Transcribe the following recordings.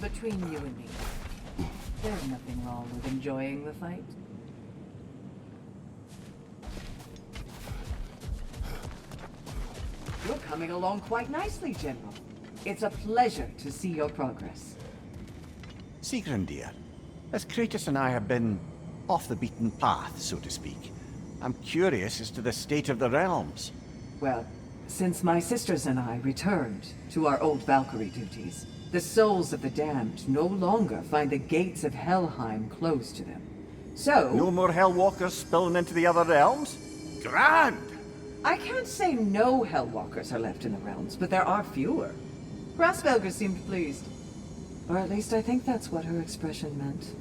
Between you and me, there's nothing wrong with enjoying the fight. You're coming along quite nicely, General. It's a pleasure to see your progress. Sigrun, dear, as Kratos and I have been off the beaten path, so to speak, I'm curious as to the state of the realms. Well, since my sisters and I returned to our old Valkyrie duties, the souls of the damned no longer find the gates of Helheim closed to them. So... No more Hellwalkers spilling into the other realms? Grand! I can't say no Hellwalkers are left in the realms, but there are fewer. Grasvelger seemed pleased. Or at least I think that's what her expression meant.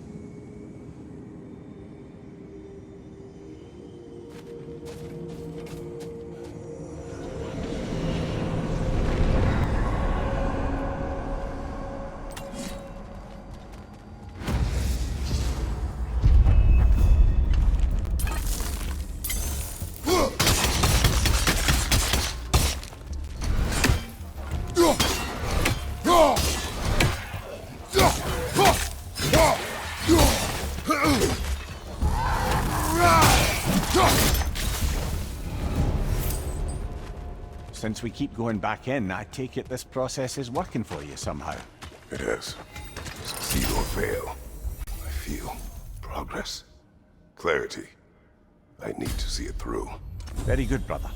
Since we keep going back in, I take it this process is working for you somehow. It is. Succeed or fail. I feel progress. Clarity. I need to see it through. Very good, brother.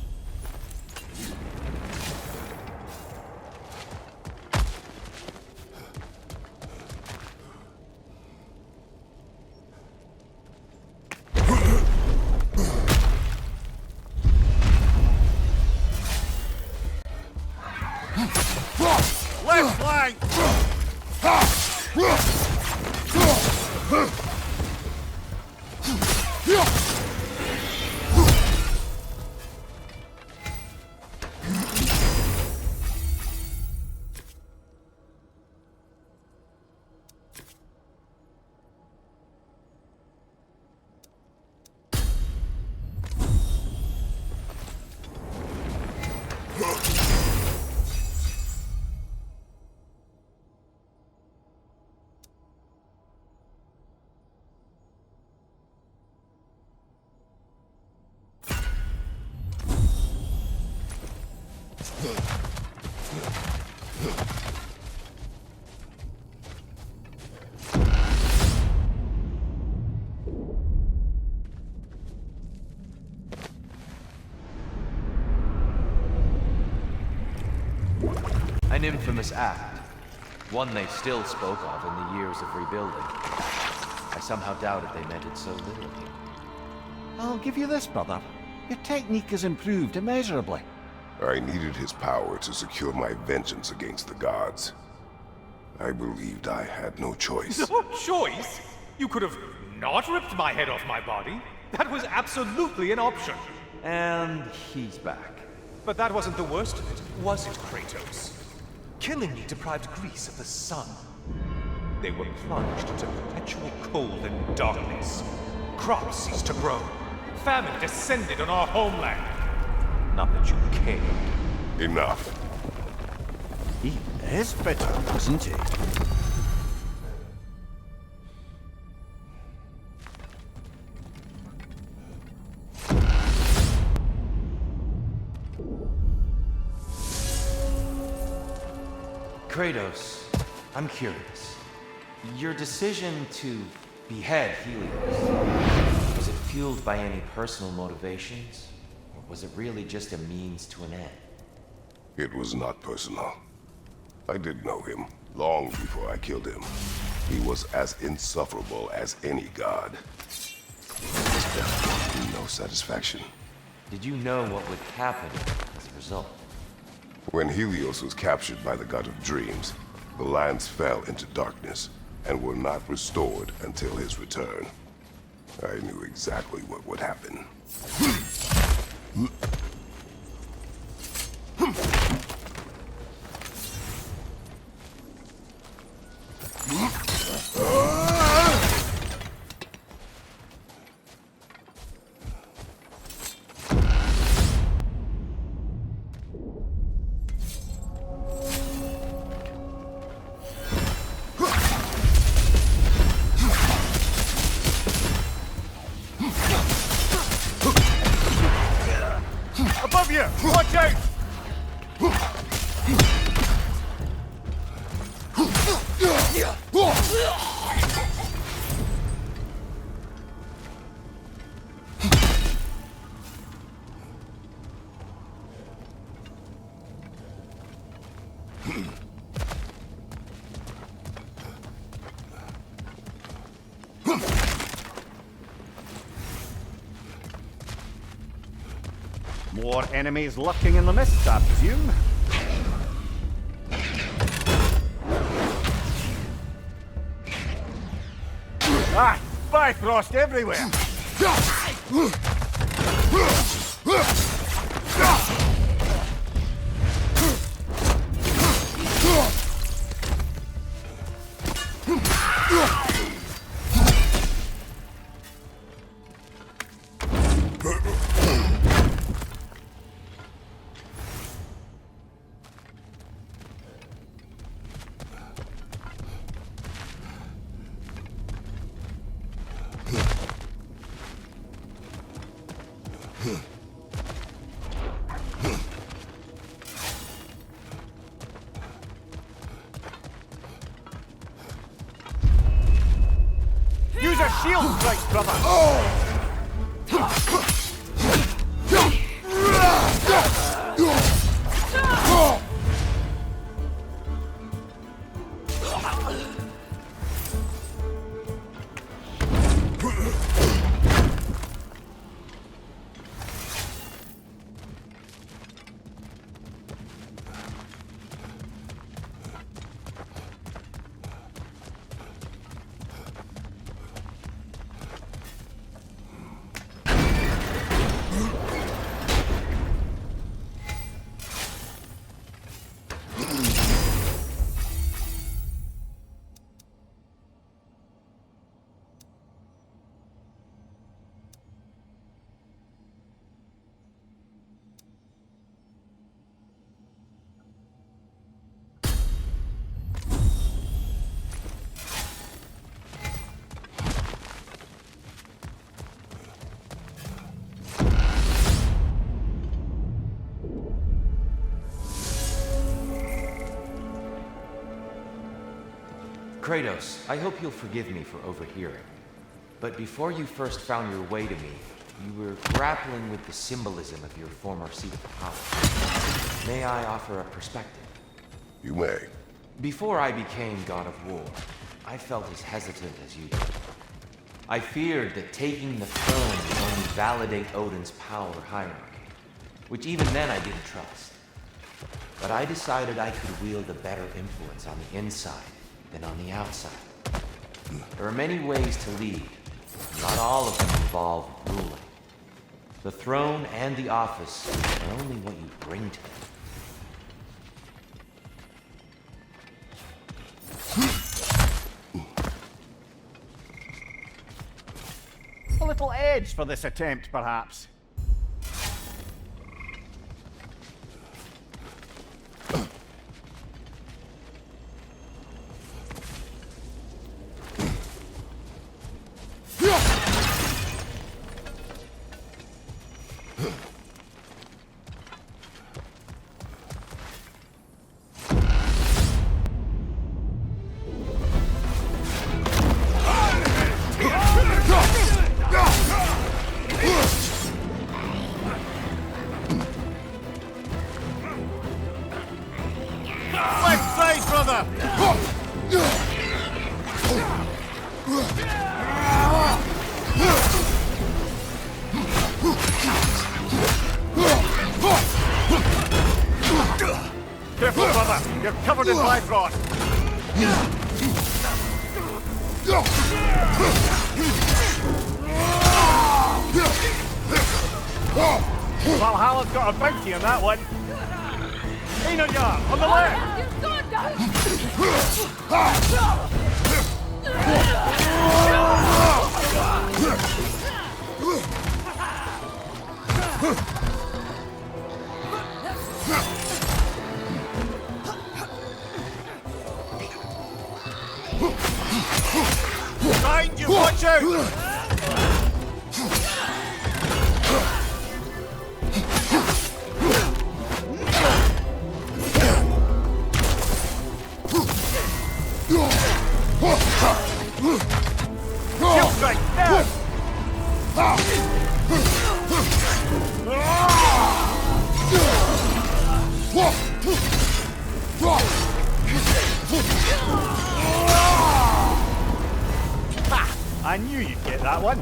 Left flank! An infamous act. One they still spoke of in the years of rebuilding. I somehow doubted they meant it so literally. I'll give you this, brother. Your technique has improved immeasurably. I needed his power to secure my vengeance against the gods. I believed I had no choice. No choice? You could have not ripped my head off my body. That was absolutely an option. And he's back. But that wasn't the worst of it, was it, Kratos? Killing me deprived Greece of the sun. They were plunged into perpetual cold and darkness. Crops ceased to grow. Famine descended on our homeland. Not that you cared. Enough. He is bitter, isn't he? Kratos, I'm curious. Your decision to behead Helios, was it fueled by any personal motivations? Or was it really just a means to an end? It was not personal. I did know him, long before I killed him. He was as insufferable as any god. His death brought me no satisfaction. Did you know what would happen as a result? When Helios was captured by the god of dreams, the lands fell into darkness and were not restored until his return. I knew exactly what would happen. Above you! Watch out! More enemies lurking in the mist, I presume. Ah! Bifrost everywhere! Use a shield strike, brother! Kratos, I hope you'll forgive me for overhearing. But before you first found your way to me, you were grappling with the symbolism of your former seat of power. May I offer a perspective? You may. Before I became God of War, I felt as hesitant as you did. I feared that taking the throne would only validate Odin's power hierarchy, which even then I didn't trust. But I decided I could wield a better influence on the inside than on the outside. There are many ways to lead. Not all of them involve ruling. The throne and the office are only what you bring to it. A little edge for this attempt, perhaps. Careful, brother! You're covered in Bifrost! Valhalla's got a bounty on that one! Einarjar, on the left! Behind you, watch out! I knew you'd get that one.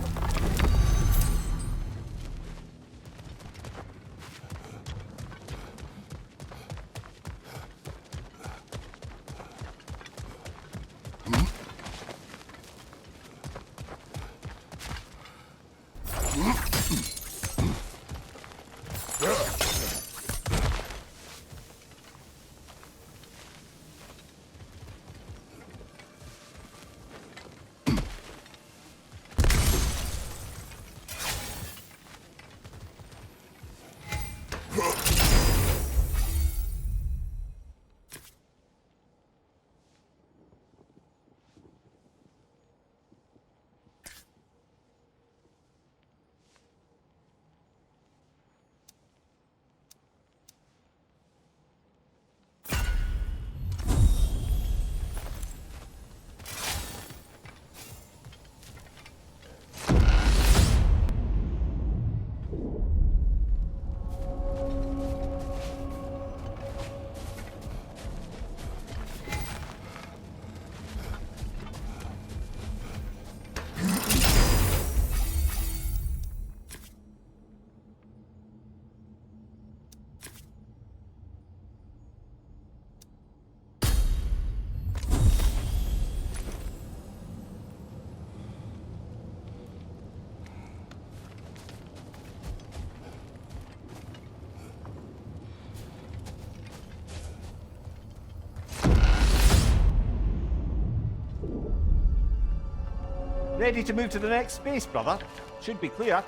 Ready to move to the next space, brother? Should be clear.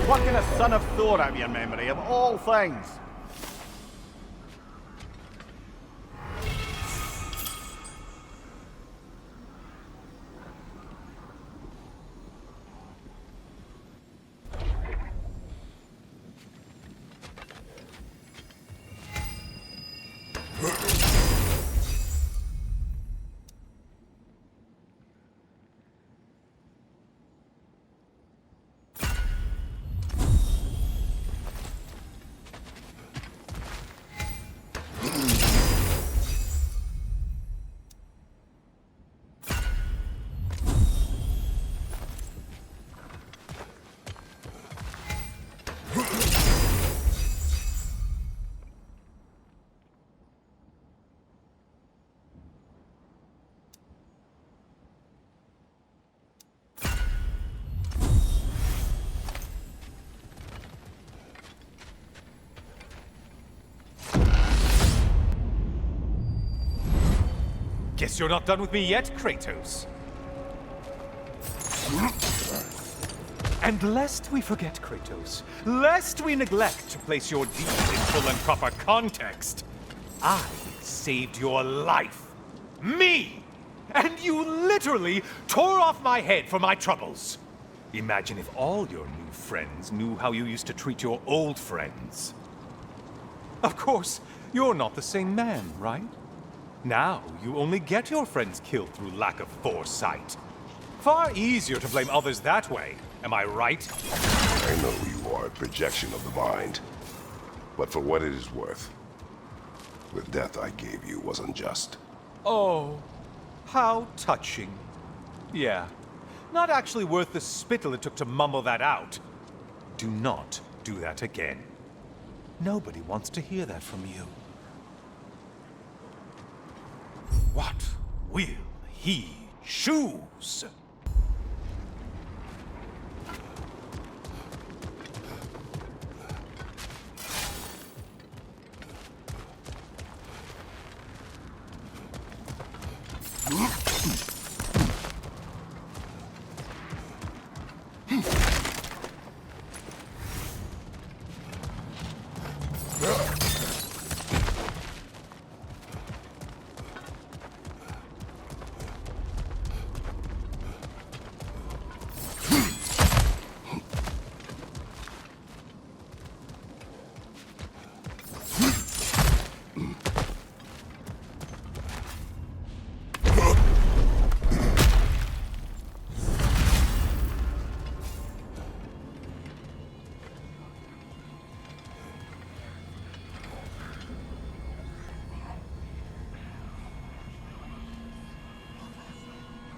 Plucking a son of Thor out of your memory, of all things. Guess you're not done with me yet, Kratos. And lest we forget, Kratos, lest we neglect to place your deed in full and proper context, I saved your life. Me! And you literally tore off my head for my troubles. Imagine if all your new friends knew how you used to treat your old friends. Of course, you're not the same man, right? Now, you only get your friends killed through lack of foresight. Far easier to blame others that way, am I right? I know you are a projection of the mind. But for what it is worth, the death I gave you was unjust. Oh, how touching. Yeah, not actually worth the spittle it took to mumble that out. Do not do that again. Nobody wants to hear that from you. What will he choose?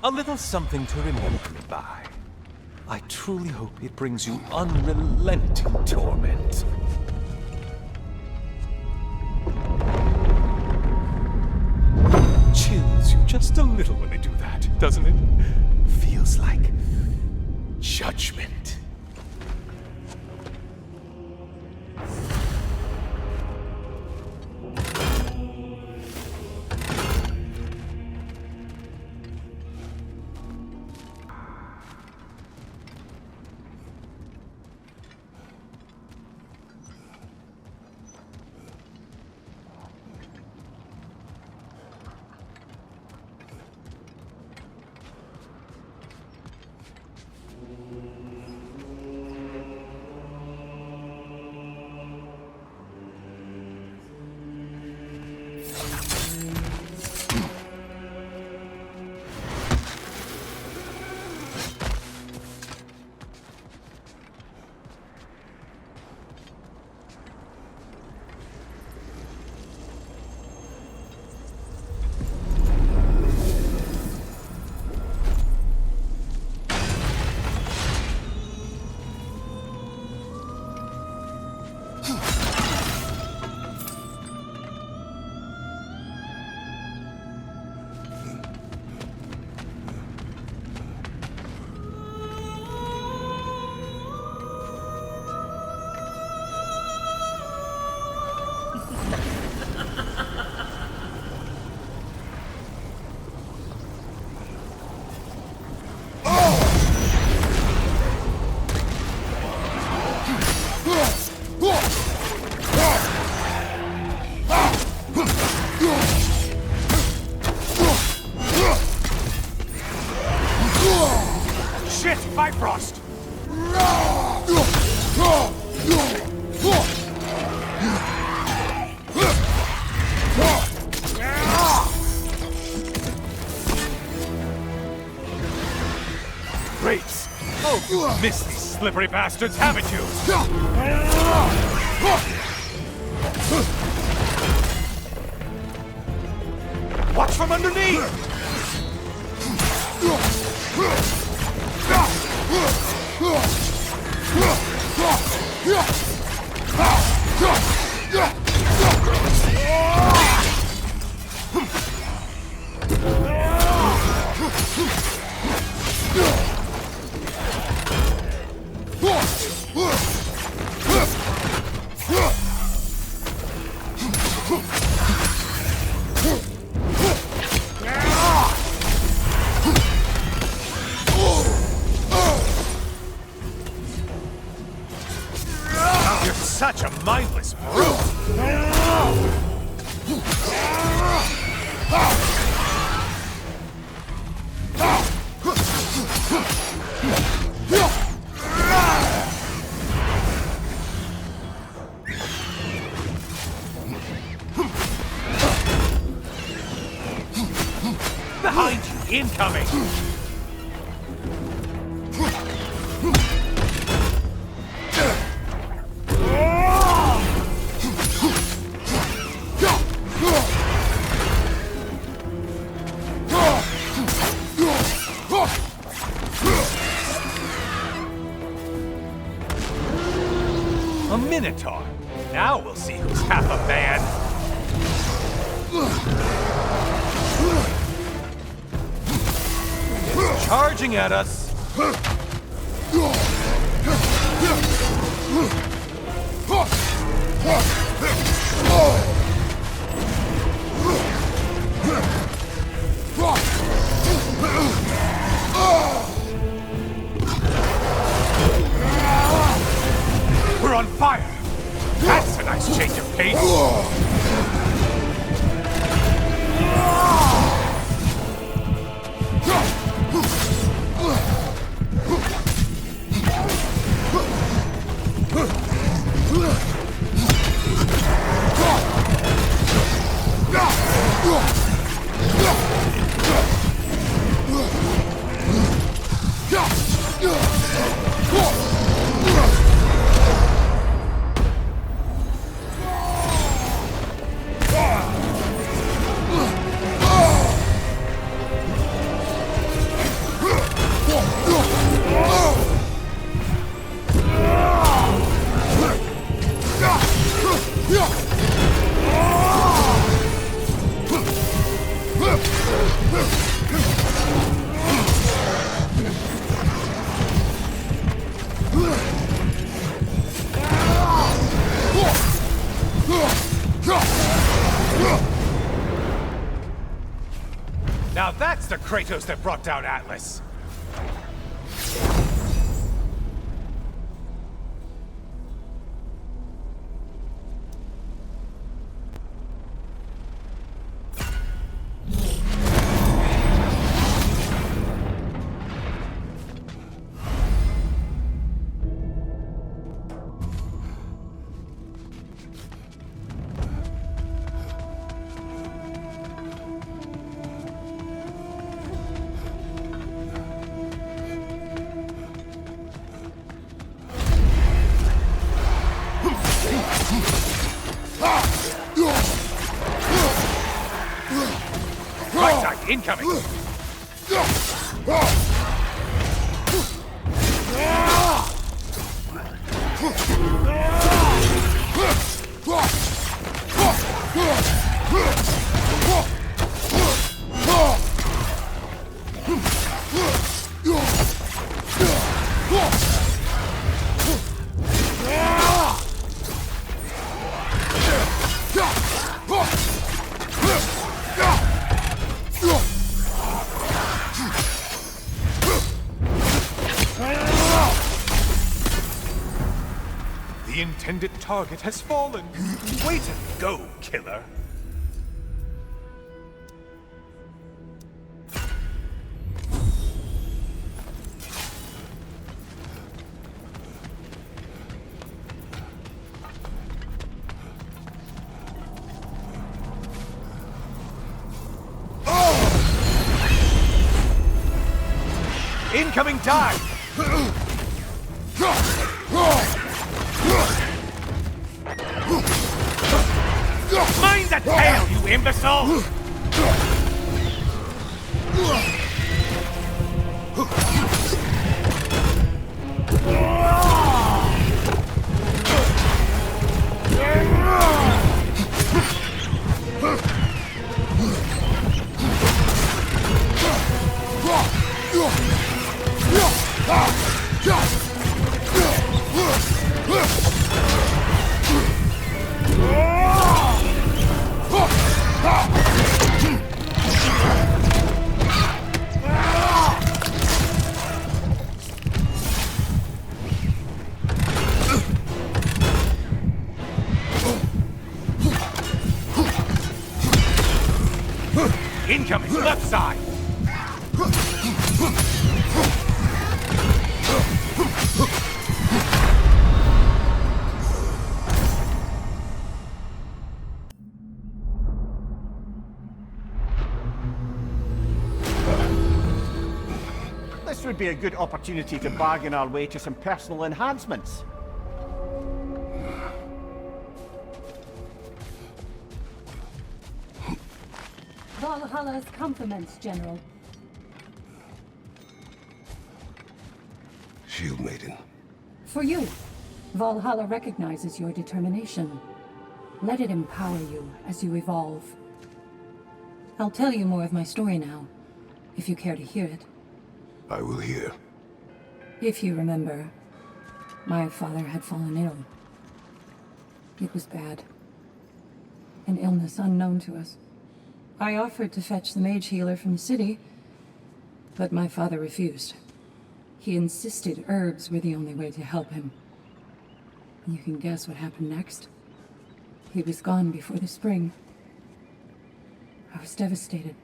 A little something to remember me by. I truly hope it brings you unrelenting torment. Chills you just a little when they do that, doesn't it? Feels like judgment. Shit, Bifrost! Great! Oh, you missed these slippery bastards, haven't you? Watch from underneath! such a mindless brute! Behind you! Incoming! A Minotaur! Now we'll see who's half a man! It's charging at us! We're on fire! That's a nice change of pace! Now that's the Kratos that brought down Atlas! Right side, incoming! The intended target has fallen. Way to go, killer. Incoming dive! Mind the tail, you imbecile! Incoming! Left side! This would be a good opportunity to bargain our way to some personal enhancements. Valhalla's compliments, General. Shield Maiden. For you, Valhalla recognizes your determination. Let it empower you as you evolve. I'll tell you more of my story now, if you care to hear it. I will hear. If you remember, my father had fallen ill. It was bad. An illness unknown to us. I offered to fetch the mage healer from the city, but my father refused. He insisted herbs were the only way to help him. You can guess what happened next. He was gone before the spring. I was devastated.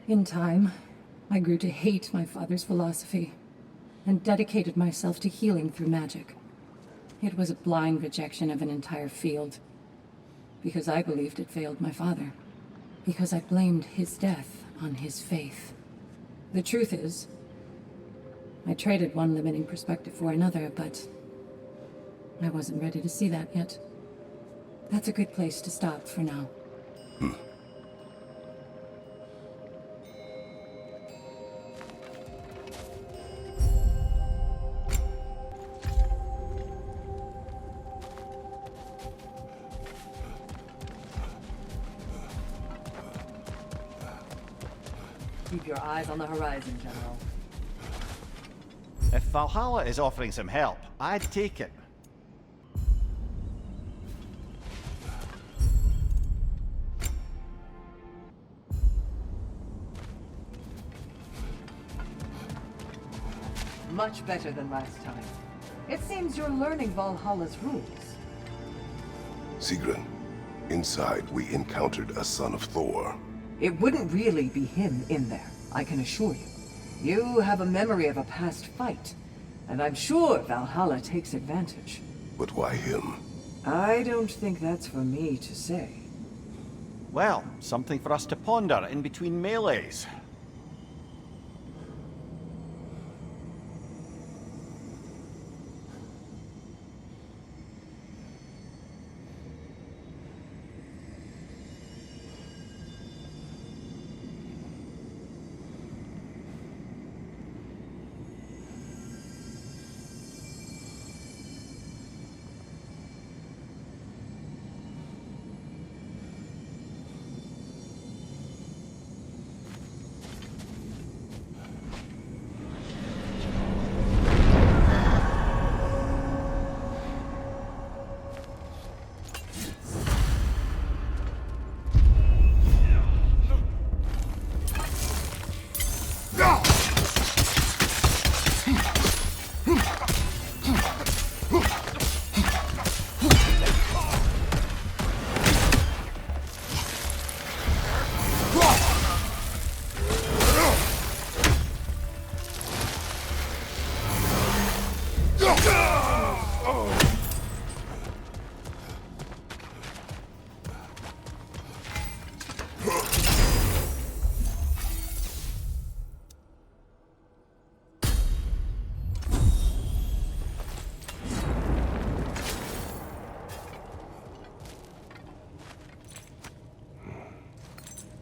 In time, I grew to hate my father's philosophy, and dedicated myself to healing through magic. It was a blind rejection of an entire field, because I believed it failed my father, because I blamed his death on his faith. The truth is, I traded one limiting perspective for another, but I wasn't ready to see that yet. That's a good place to stop for now. Keep your eyes on the horizon, General. If Valhalla is offering some help, I'd take it. Much better than last time. It seems you're learning Valhalla's rules. Sigrun, inside we encountered a son of Thor. It wouldn't really be him in there, I can assure you. You have a memory of a past fight, and I'm sure Valhalla takes advantage. But why him? I don't think that's for me to say. Well, something for us to ponder in between melees.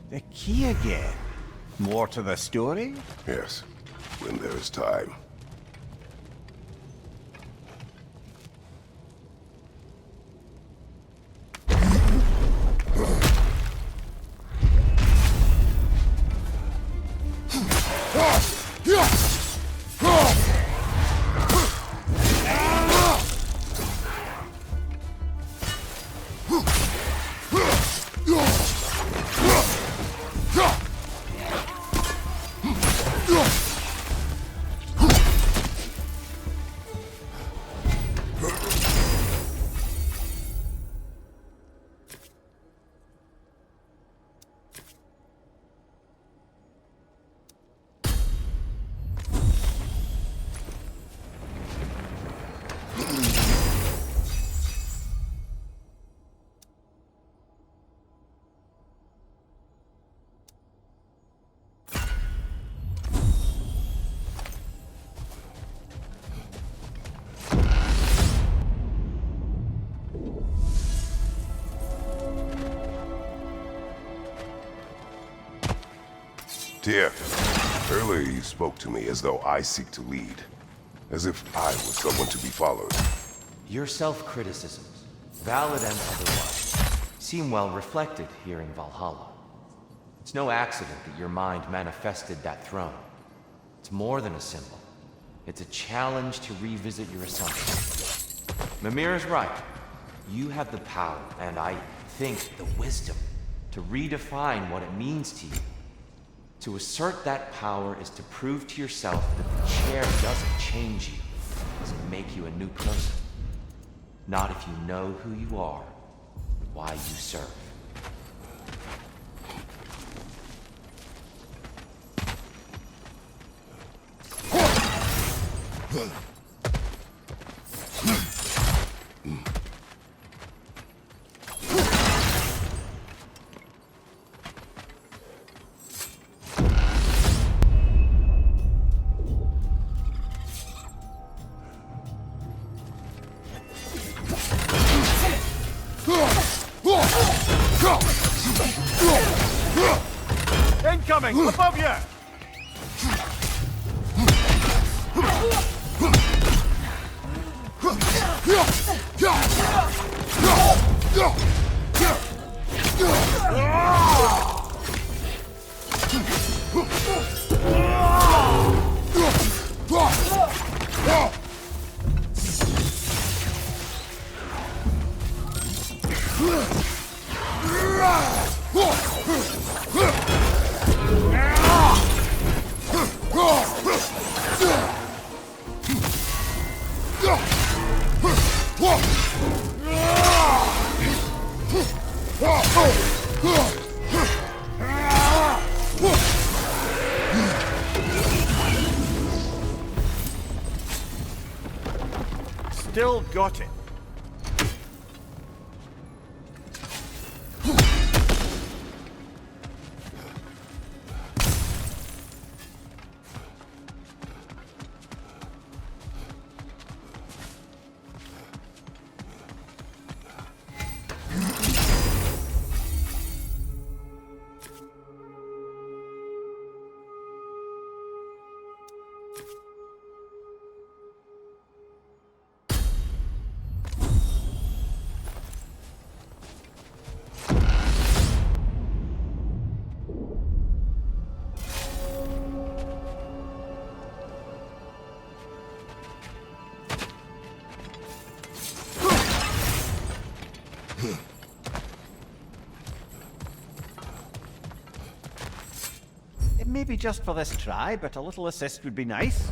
The key again. More to the story? Yes, when there is time. Tyr, earlier you spoke to me as though I seek to lead. As if I was someone to be followed. Your self-criticisms, valid and otherwise, seem well reflected here in Valhalla. It's no accident that your mind manifested that throne. It's more than a symbol. It's a challenge to revisit your assumptions. Mimir is right. You have the power, and I think the wisdom, to redefine what it means to you. To assert that power is to prove to yourself that the chair doesn't change you, doesn't make you a new person. Not if you know who you are and why you serve. Incoming! Above you! Still got it. Maybe just for this try, but a little assist would be nice.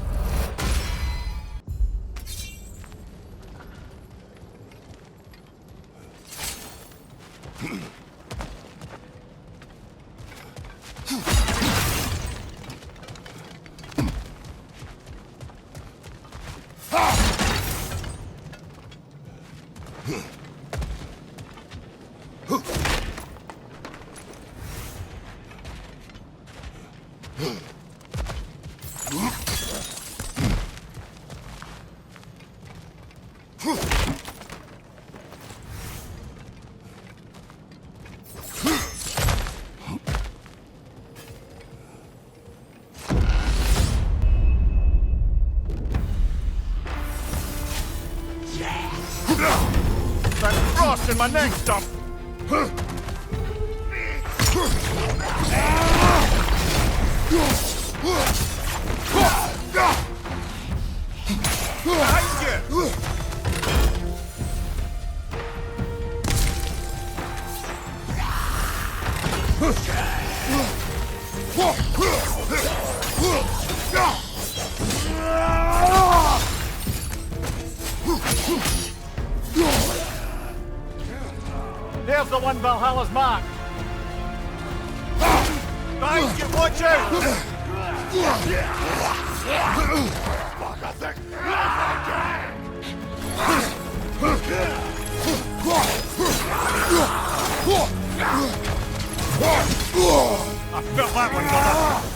That frost in my neck stop! There's the one Valhalla's marked. Guys, get watch out! I felt that one coming.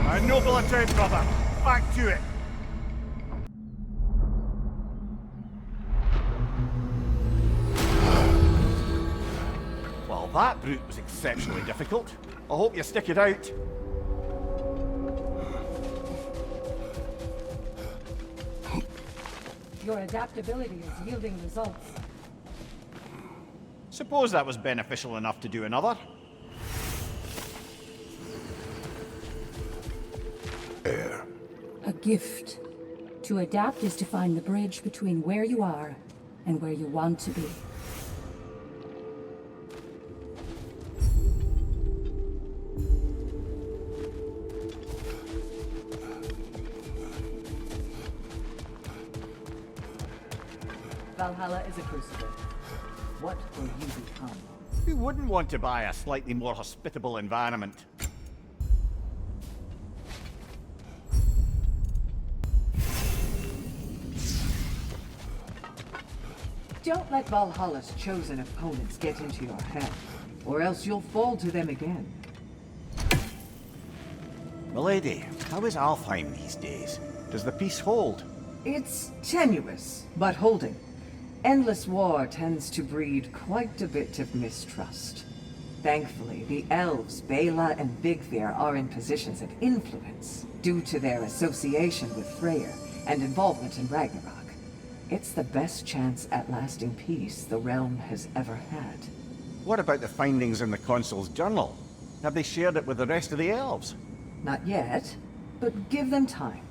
A noble attempt, brother. Back to it. Well, that brute was exceptionally difficult. I hope you stick it out. Your adaptability is yielding results. Suppose that was beneficial enough to do another. Air. A gift. To adapt is to find the bridge between where you are and where you want to be. Valhalla is a crucible. What will you become? Who wouldn't want to buy a slightly more hospitable environment? Don't let Valhalla's chosen opponents get into your head, or else you'll fall to them again. Milady, how is Alfheim these days? Does the peace hold? It's tenuous, but holding. Endless war tends to breed quite a bit of mistrust. Thankfully, the elves, Bela and Vigfir, are in positions of influence, due to their association with Freyr and involvement in Ragnarok. It's the best chance at lasting peace the realm has ever had. What about the findings in the Consul's journal? Have they shared it with the rest of the elves? Not yet, but give them time.